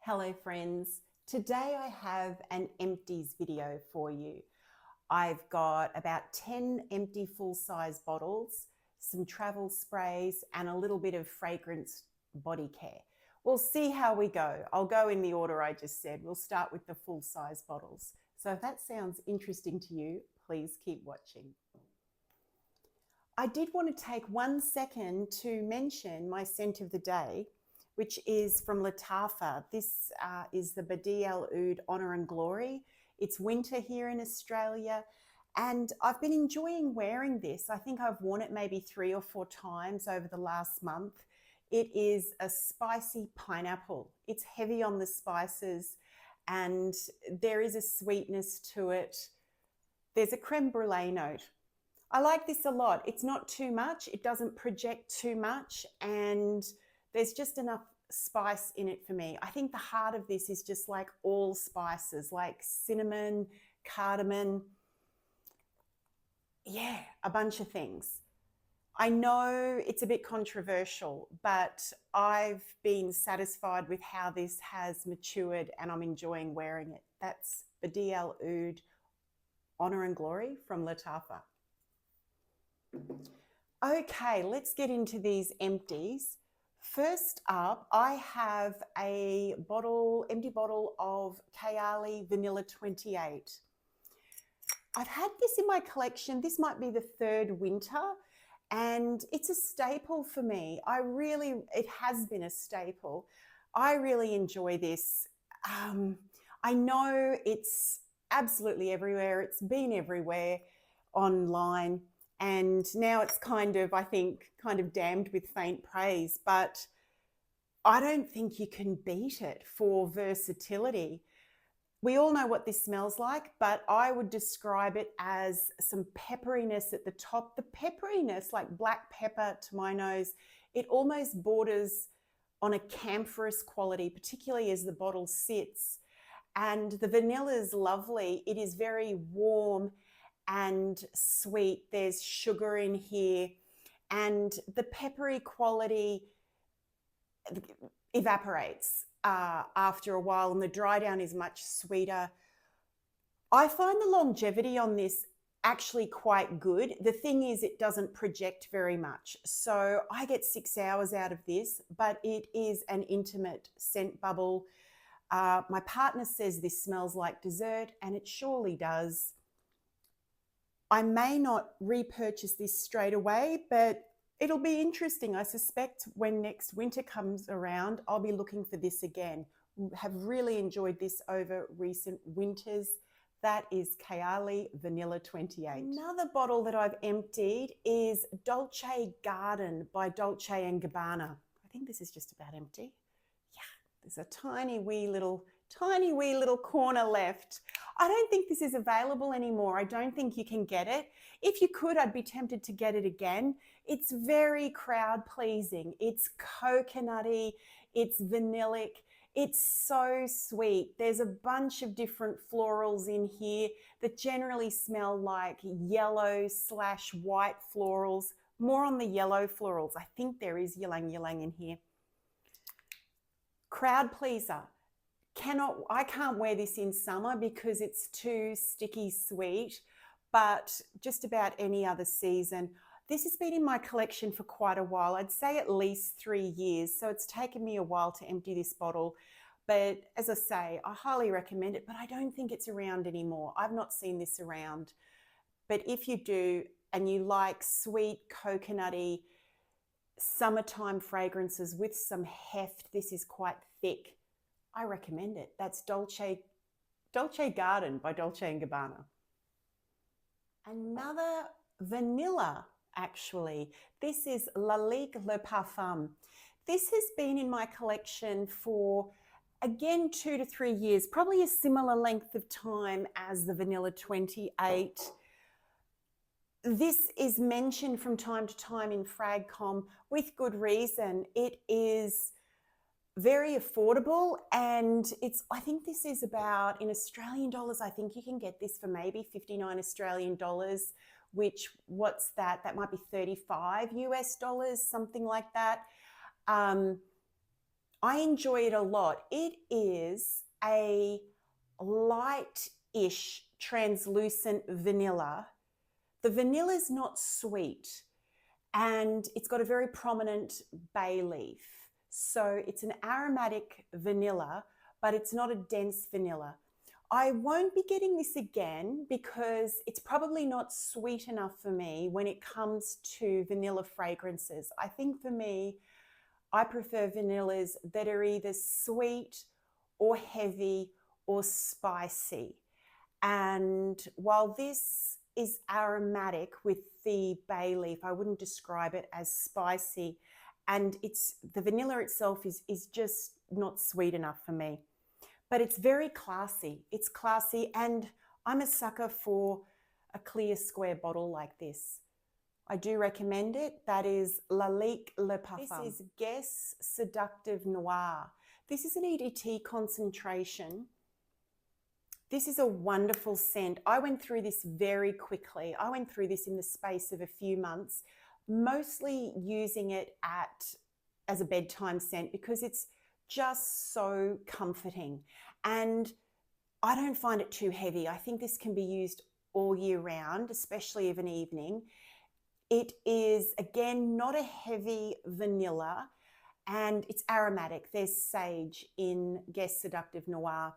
Hello friends, today I have an empties video for you. I've got about 10 empty full-size bottles, some travel sprays and a little bit of fragrance body care. We'll see how we go. I'll go in the order I just said. We'll start with the full-size bottles. So if that sounds interesting to you, please keep watching. I did want to take 1 second to mention my scent of the day, which is from Lalique. This is the Badi El Oud Honor and Glory. It's winter here in Australia and I've been enjoying wearing this. I think I've worn it maybe 3 or 4 times over the last month. It is a spicy pineapple. It's heavy on the spices and there is a sweetness to it. There's a creme brulee note. I like this a lot. It's not too much. It doesn't project too much and there's just enough spice in it for me. I think the heart of this is just like all spices, like cinnamon, cardamom, yeah, a bunch of things. I know it's a bit controversial, but I've been satisfied with how this has matured and I'm enjoying wearing it. That's Badi El Oud Honor and Glory from Lalique. Okay, let's get into these empties. First up, I have a empty bottle of Kayali Vanilla 28. I've had this in my collection. This might be the 3rd winter and it's a staple for me. It has been a staple. I really enjoy this. I know it's absolutely everywhere. It's been everywhere online. And now it's I think, damned with faint praise, but I don't think you can beat it for versatility. We all know what this smells like, but I would describe it as some pepperiness at the top. The pepperiness, like black pepper to my nose, it almost borders on a camphorous quality, particularly as the bottle sits. And the vanilla is lovely. It is very warm and sweet. There's sugar in here and the peppery quality evaporates after a while and the dry down is much sweeter. I find the longevity on this actually quite good. The thing is it doesn't project very much. So I get 6 hours out of this, but it is an intimate scent bubble. My partner says this smells like dessert and it surely does. I may not repurchase this straight away, but it'll be interesting. I suspect when next winter comes around, I'll be looking for this again. Have really enjoyed this over recent winters. That is Kayali Vanilla 28. Another bottle that I've emptied is Dolce Garden by Dolce & Gabanna. I think this is just about empty. Yeah, there's a tiny wee little corner left. I don't think this is available anymore. I don't think you can get it. If you could, I'd be tempted to get it again. It's very crowd pleasing. It's coconutty, it's vanillic, it's so sweet. There's a bunch of different florals in here that generally smell like yellow/white florals. More on the yellow florals. I think there is ylang ylang in here. Crowd pleaser. I can't wear this in summer because it's too sticky sweet, but just about any other season. This has been in my collection for quite a while. I'd say at least 3 years. So it's taken me a while to empty this bottle. But as I say, I highly recommend it, but I don't think it's around anymore. I've not seen this around. But if you do, and you like sweet, coconutty, summertime fragrances with some heft, this is quite thick. I recommend it. That's Dolce Garden by Dolce & Gabanna. Another vanilla, actually. This is Lalique Parfum. This has been in my collection for, again, 2 to 3 years, probably a similar length of time as the Vanilla 28. This is mentioned from time to time in Fragcom with good reason. It is very affordable and I think this is about, in Australian dollars, I think you can get this for maybe 59 Australian dollars, which, what's that? That might be 35 US dollars, something like that. I enjoy it a lot. It is a light-ish translucent vanilla. The vanilla is not sweet, and it's got a very prominent bay leaf. So it's an aromatic vanilla, but it's not a dense vanilla. I won't be getting this again because it's probably not sweet enough for me when it comes to vanilla fragrances. I think for me, I prefer vanillas that are either sweet or heavy or spicy. And while this is aromatic with the bay leaf, I wouldn't describe it as spicy. And the vanilla itself is just not sweet enough for me. But it's very classy. It's classy, and I'm a sucker for a clear square bottle like this. I do recommend it. That is Lalique Parfum. This is Guess Seductive Noir. This is an EDT concentration. This is a wonderful scent. I went through this very quickly. I went through this in the space of a few months, mostly using it as a bedtime scent because it's just so comforting. And I don't find it too heavy. I think this can be used all year round, especially of an evening. It is, again, not a heavy vanilla, and it's aromatic. There's sage in Guess Seductive Noir.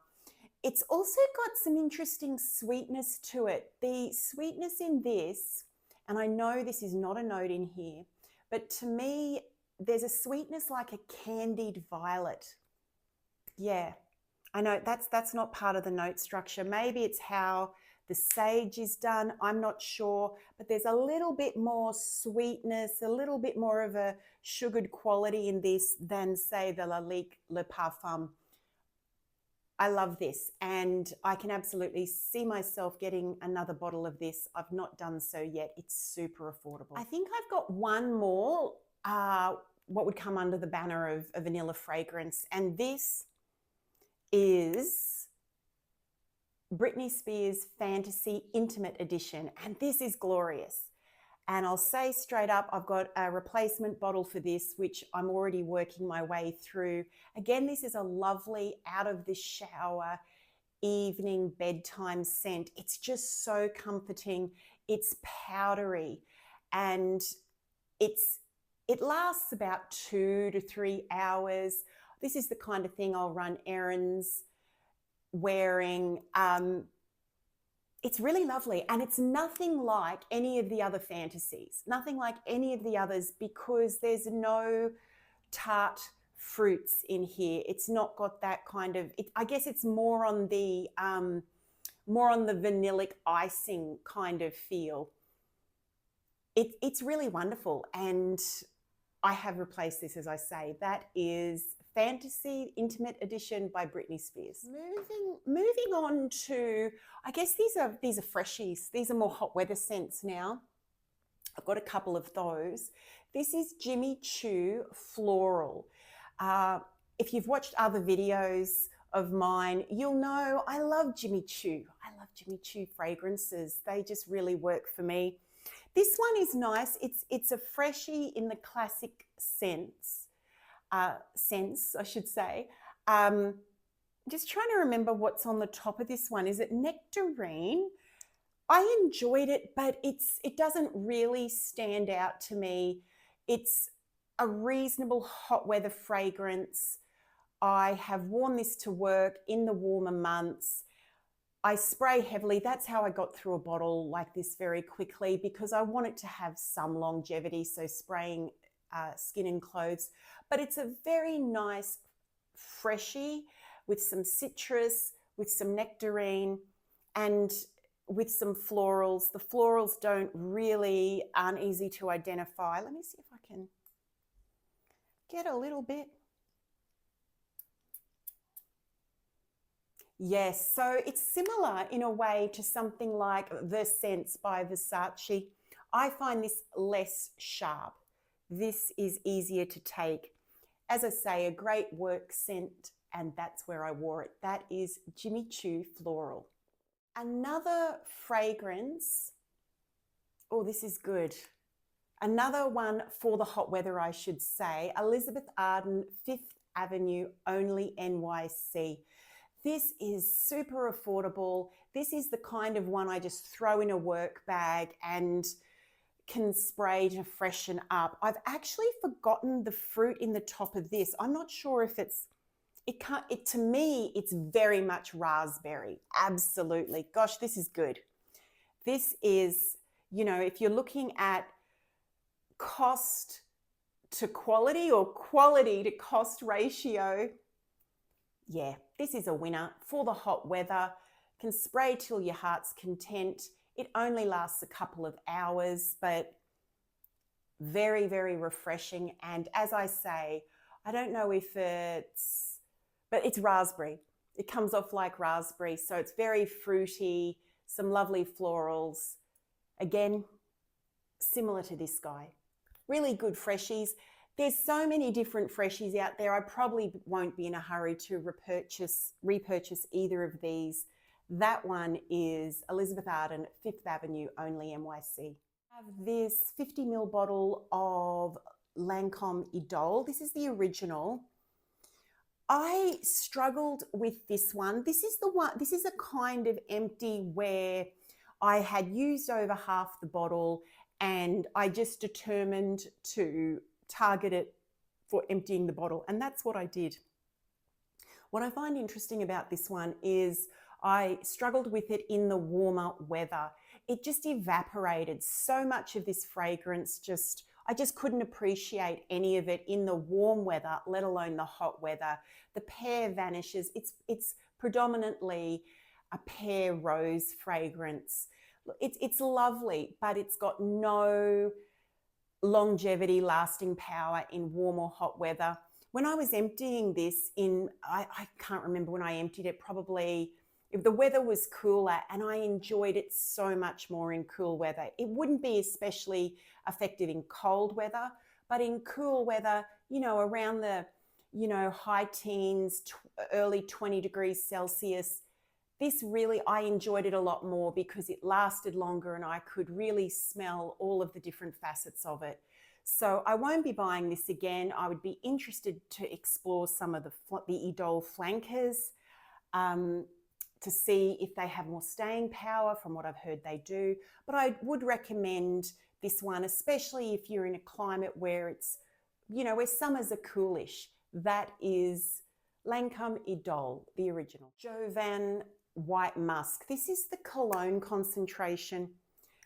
It's also got some interesting sweetness to it. The sweetness in this, and I know this is not a note in here, but to me, there's a sweetness like a candied violet. Yeah, I know that's not part of the note structure. Maybe it's how the sage is done. I'm not sure, but there's a little bit more sweetness, a little bit more of a sugared quality in this than, say, the Lalique Parfum. I love this, and I can absolutely see myself getting another bottle of this. I've not done so yet. It's super affordable. I think I've got one more, what would come under the banner of a vanilla fragrance, and this is Britney Spears Fantasy Intimate Edition, and this is glorious. And I'll say straight up, I've got a replacement bottle for this, which I'm already working my way through. Again, this is a lovely out of the shower evening bedtime scent. It's just so comforting. It's powdery, and it lasts about 2 to 3 hours. This is the kind of thing I'll run errands wearing. It's really lovely, and it's nothing like any of the other fantasies, nothing like any of the others, because there's no tart fruits in here. It's not got that kind of, I guess it's more on the vanillic icing kind of feel. It's really wonderful, and I have replaced this, as I say. That is Fantasy Intimate Edition by Britney Spears. Moving on to, I guess these are freshies. These are more hot weather scents now. I've got a couple of those. This is Jimmy Choo Floral. If you've watched other videos of mine, you'll know I love Jimmy Choo. I love Jimmy Choo fragrances. They just really work for me. This one is nice. It's a freshie in the classic sense, I should say. Just trying to remember what's on the top of this one. Is it nectarine? I enjoyed it, but it doesn't really stand out to me. It's a reasonable hot weather fragrance. I have worn this to work in the warmer months. I spray heavily. That's how I got through a bottle like this very quickly, because I want it to have some longevity, so spraying skin and clothes. But it's a very nice freshie with some citrus, with some nectarine, and with some florals. The florals aren't easy to identify. Let me see if I can get a little bit. Yes, so it's similar in a way to something like The Scents by Versace. I find this less sharp. This is easier to take. As I say, a great work scent, and that's where I wore it. That is Jimmy Choo Floral. Another fragrance, oh, this is good. Another one for the hot weather, I should say. Elizabeth Arden, Fifth Avenue, only NYC. This is super affordable. This is the kind of one I just throw in a work bag and can spray to freshen up. I've actually forgotten the fruit in the top of this. I'm not sure if to me, it's very much raspberry. Absolutely. Gosh, this is good. This is, if you're looking at cost to quality or quality to cost ratio, yeah, this is a winner for the hot weather. Can spray till your heart's content. It only lasts a couple of hours, but very, very refreshing. And as I say, I don't know if but it's raspberry. It comes off like raspberry, so it's very fruity, some lovely florals. Again, similar to this guy. Really good freshies. There's so many different freshies out there. I probably won't be in a hurry to repurchase either of these. That one is Elizabeth Arden, 5th Avenue, only NYC. I have this 50 ml bottle of Lancome Idole. This is the original. I struggled with this one. This is a kind of empty where I had used over half the bottle and I just determined to target it for emptying the bottle. And that's what I did. What I find interesting about this one is I struggled with it in the warmer weather. It just evaporated. So much of this fragrance I just couldn't appreciate any of it in the warm weather, let alone the hot weather. The pear vanishes. It's predominantly a pear rose fragrance. It's lovely, but it's got no longevity, lasting power in warm or hot weather. When I was emptying this I can't remember when I emptied it, probably if the weather was cooler, and I enjoyed it so much more in cool weather. It wouldn't be especially effective in cold weather, but in cool weather, around the, high teens, early 20 degrees Celsius, this really, I enjoyed it a lot more because it lasted longer and I could really smell all of the different facets of it. So I won't be buying this again. I would be interested to explore some of the Idole flankers, to see if they have more staying power. From what I've heard, they do. But I would recommend this one, especially if you're in a climate where it's, where summers are coolish. That is Lancome Idole, the original. Jovan White Musk. This is the cologne concentration.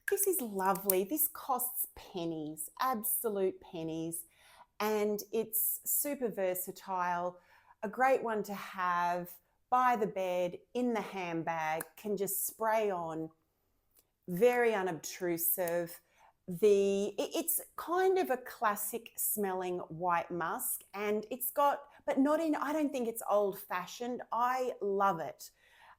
This is lovely. This costs pennies, absolute pennies. And it's super versatile. A great one to have by the bed, in the handbag, can just spray on, very unobtrusive. It's kind of a classic smelling white musk, and it's got, but not in, I don't think it's old fashioned. I love it.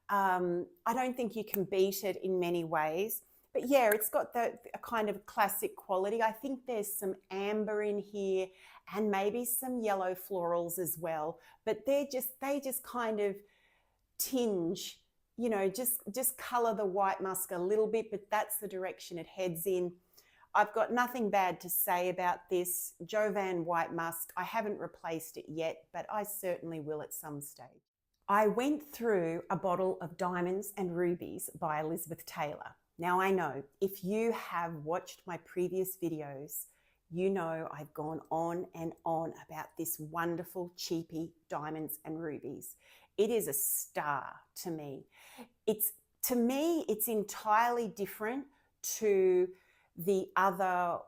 I don't think you can beat it in many ways, but yeah, it's got a kind of classic quality. I think there's some amber in here and maybe some yellow florals as well, but they just kind of tinge, just color the white musk a little bit, but that's the direction it heads in. I've got nothing bad to say about this Jovan White Musk. I haven't replaced it yet, but I certainly will at some stage. I went through a bottle of Diamonds and Rubies by Elizabeth Taylor. Now I know if you have watched my previous videos, you know I've gone on and on about this wonderful cheapy Diamonds and Rubies. It is a star to me. To me, it's entirely different to the other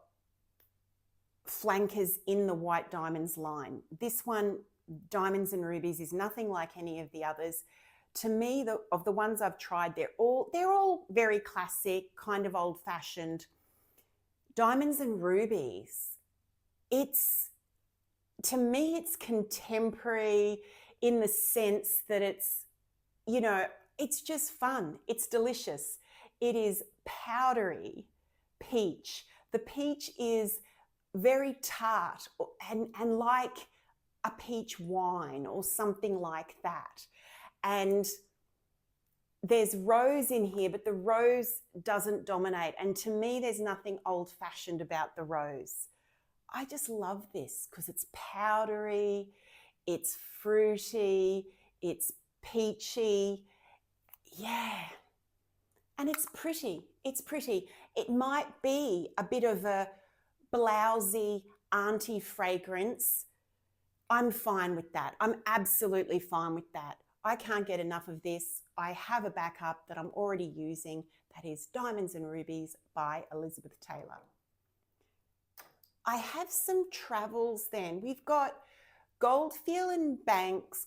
flankers in the White Diamonds line. This one, Diamonds and Rubies, is nothing like any of the others. To me, of the ones I've tried, they're all very classic, kind of old-fashioned. Diamonds and Rubies, to me, it's contemporary in the sense that it's, it's just fun. It's delicious. It is powdery peach. The peach is very tart and like a peach wine or something like that. And there's rose in here, but the rose doesn't dominate. And to me, there's nothing old-fashioned about the rose. I just love this because it's powdery. it's fruity, it's peachy. Yeah. And it's pretty. It's pretty. It might be a bit of a blousy auntie fragrance. I'm fine with that. I'm absolutely fine with that. I can't get enough of this. I have a backup that I'm already using. That is Diamonds and Rubies by Elizabeth Taylor. I have some travels then. We've got Goldfield and Banks,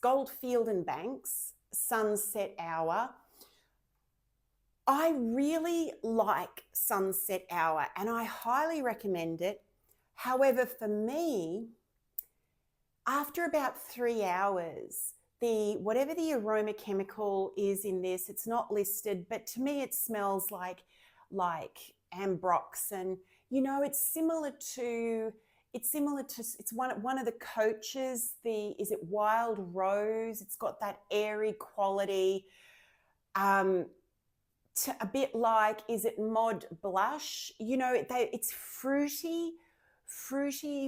Sunset Hour. I really like Sunset Hour and I highly recommend it. However, for me, after about 3 hours, whatever the aroma chemical is in this, it's not listed, but to me it smells like ambroxan. You know, it's one of the coaches, is it Wild Rose? It's got that airy quality. A bit like, is it Mod Blush? You know, it's fruity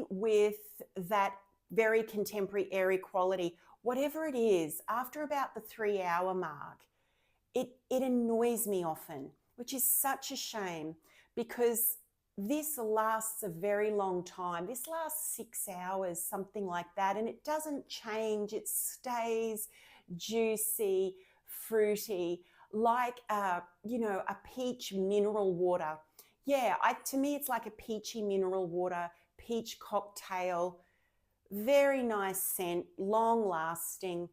with that very contemporary airy quality. Whatever it is, after about the 3 hour mark, it annoys me often, which is such a shame because this lasts a very long time. This lasts 6 hours, something like that, and it doesn't change. It stays juicy, fruity, like a peach mineral water. Yeah, to me it's like a peachy mineral water, peach cocktail. Very nice scent, long lasting,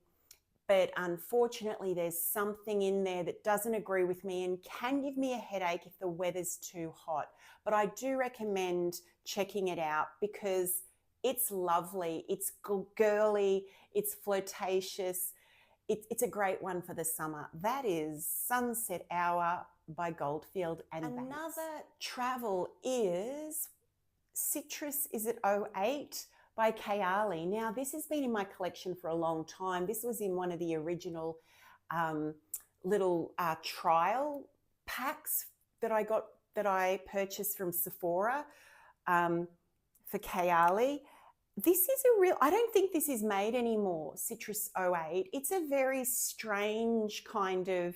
but unfortunately there's something in there that doesn't agree with me and can give me a headache if the weather's too hot. But I do recommend checking it out because it's lovely, it's girly, it's flirtatious. It's a great one for the summer. That is Sunset Hour by Goldfield and Banks. Another travel is Citrus, is it 08 by Kayali. Now, this has been in my collection for a long time. This was in one of the original little trial packs that I purchased from Sephora for Kayali. This is I don't think this is made anymore, Citrus 08. It's a very strange kind of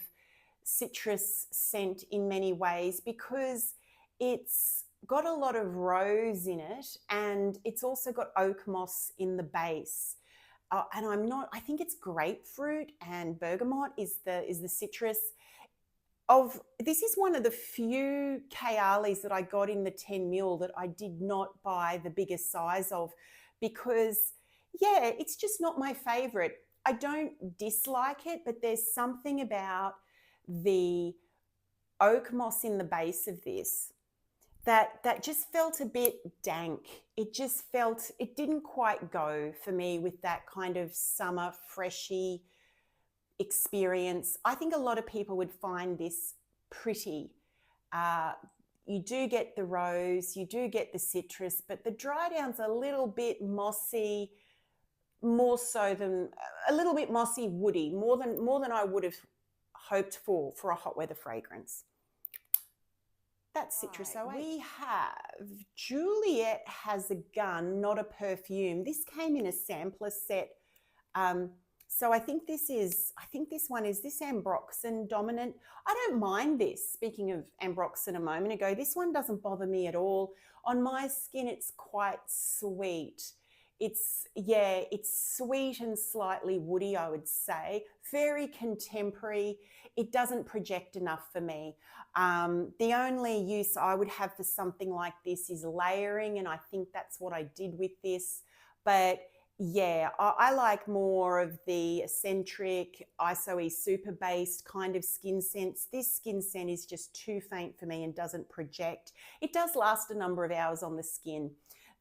citrus scent in many ways because it's got a lot of rose in it and it's also got oak moss in the base. I think it's grapefruit and bergamot is the citrus. This is one of the few Kayalis that I got in the 10 ml that I did not buy the biggest size of because, yeah, it's just not my favorite. I don't dislike it, but there's something about the oak moss in the base of this that just felt a bit dank. It didn't quite go for me with that kind of summer freshy experience. I think a lot of people would find this pretty. You do get the rose, you do get the citrus, but the dry down's a little bit mossy, more so than a little bit mossy, woody, more than I would have hoped for a hot weather fragrance. That's Citrus 08. We have Juliet Has a Gun, Not a Perfume. This came in a sampler set. So I think this one is this ambroxan dominant. I don't mind this. Speaking of ambroxan a moment ago, this one doesn't bother me at all. On my skin, it's quite sweet. It's sweet and slightly woody, I would say. Very contemporary. It doesn't project enough for me. The only use I would have for something like this is layering, and I think that's what I did with this. But yeah, I like more of the eccentric, ISO-E super-based kind of skin scents. This skin scent is just too faint for me and doesn't project. It does last a number of hours on the skin.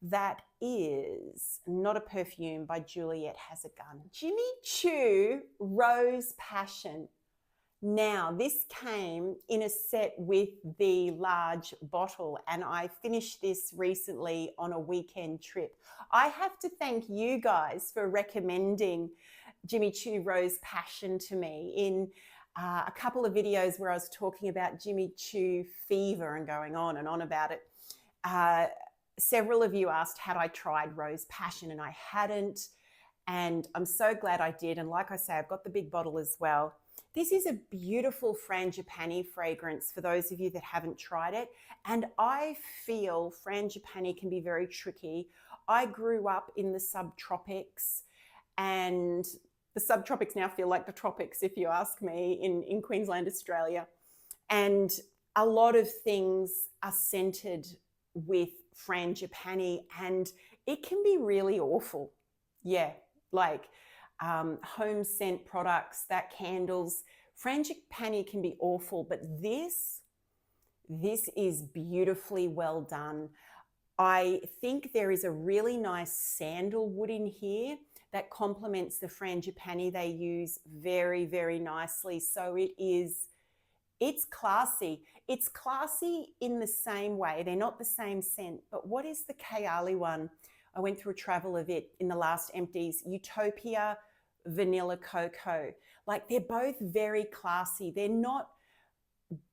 That is Not a Perfume by Juliet Has a Gun. Jimmy Choo Rose Passion. Now, this came in a set with the large bottle, and I finished this recently on a weekend trip. I have to thank you guys for recommending Jimmy Choo Rose Passion to me in a couple of videos where I was talking about Jimmy Choo fever and going on and on about it. Several of you asked had I tried Rose Passion, and I hadn't. And I'm so glad I did. And like I say, I've got the big bottle as well. This is a beautiful Frangipani fragrance for those of you that haven't tried it. And I feel Frangipani can be very tricky. I grew up in the subtropics, and the subtropics now feel like the tropics, if you ask me, in Queensland, Australia. And a lot of things are scented with Frangipani, and it can be really awful. Yeah, like home scent products, that candles, Frangipani can be awful, but this is beautifully well done. I think there is a really nice sandalwood in here that complements the Frangipani they use very, very nicely. So it's classy. It's classy in the same way. They're not the same scent, but what is the Kayali one? I went through a travel of it in the last Empties, Utopia Vanilla Cocoa. Like, they're both very classy. They're not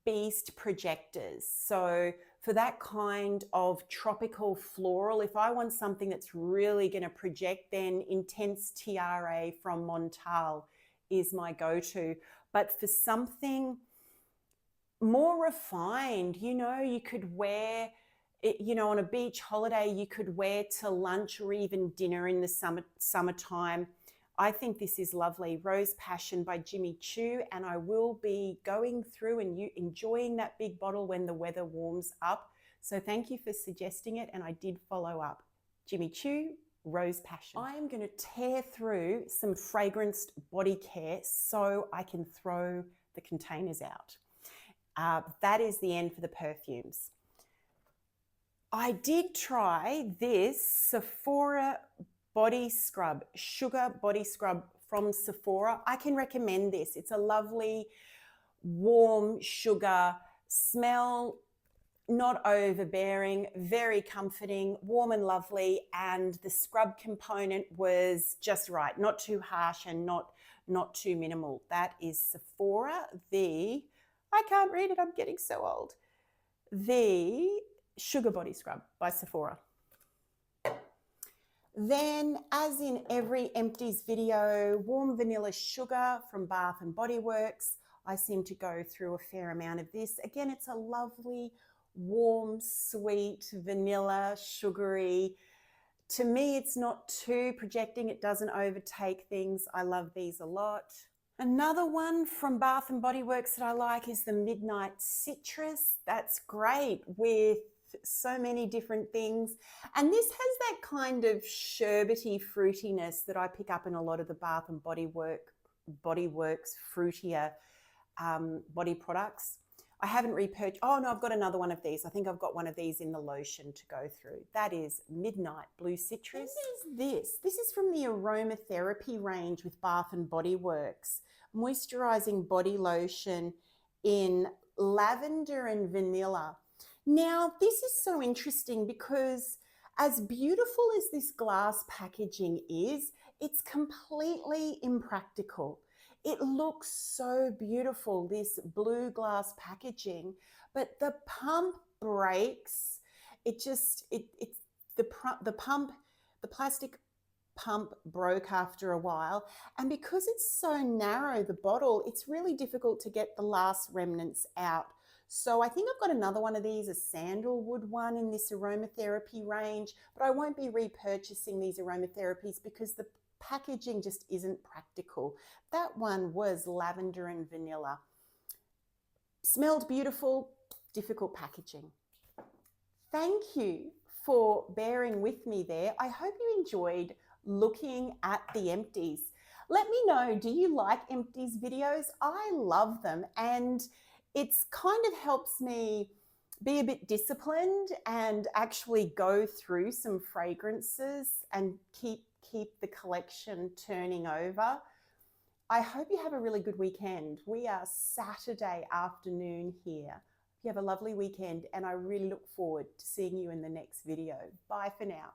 beast projectors. So for that kind of tropical floral, if I want something that's really going to project, then Intense Tiare from Montal is my go-to. But for something more refined, you know, you could wear it, you know, on a beach holiday, you could wear to lunch or even dinner in the summertime. I think this is lovely. Rose Passion by Jimmy Choo, and I will be going through and enjoying that big bottle when the weather warms up. So thank you for suggesting it, and I did follow up. Jimmy Choo, Rose Passion. I'm going to tear through some fragranced body care so I can throw the containers out. That is the end for the perfumes. I did try this Sephora body scrub, sugar body scrub from Sephora. I can recommend this. It's a lovely, warm sugar smell, not overbearing, very comforting, warm and lovely. And the scrub component was just right, not too harsh and not too minimal. That is Sephora, I can't read it, I'm getting so old. The Sugar Body Scrub by Sephora. Then, as in every Empties video, warm vanilla sugar from Bath and Body Works. I seem to go through a fair amount of this. Again, it's a lovely, warm, sweet, vanilla, sugary. To me, it's not too projecting. It doesn't overtake things. I love these a lot. Another one from Bath and Body Works that I like is the Midnight Citrus. That's great with so many different things. And this has that kind of sherbety fruitiness that I pick up in a lot of the Bath and Body Works fruitier body products. I haven't repurchased. Oh no, I've got another one of these. I think I've got one of these in the lotion to go through. That is Midnight Blue Citrus. What is this? This is from the aromatherapy range with Bath and Body Works. Moisturizing body lotion in lavender and vanilla. Now, this is so interesting because as beautiful as this glass packaging is, it's completely impractical. It looks so beautiful, this blue glass packaging, but the pump breaks. The plastic pump broke after a while. And because it's so narrow, the bottle, it's really difficult to get the last remnants out. So I think I've got another one of these, a sandalwood one in this aromatherapy range, but I won't be repurchasing these aromatherapies because the packaging just isn't practical. That one was lavender and vanilla. Smelled beautiful, difficult packaging. Thank you for bearing with me there. I hope you enjoyed looking at the Empties. Let me know, do you like Empties videos? I love them, and it's kind of helps me be a bit disciplined and actually go through some fragrances and keep the collection turning over. I hope you have a really good weekend. We are Saturday afternoon here. You have a lovely weekend, and I really look forward to seeing you in the next video. Bye for now.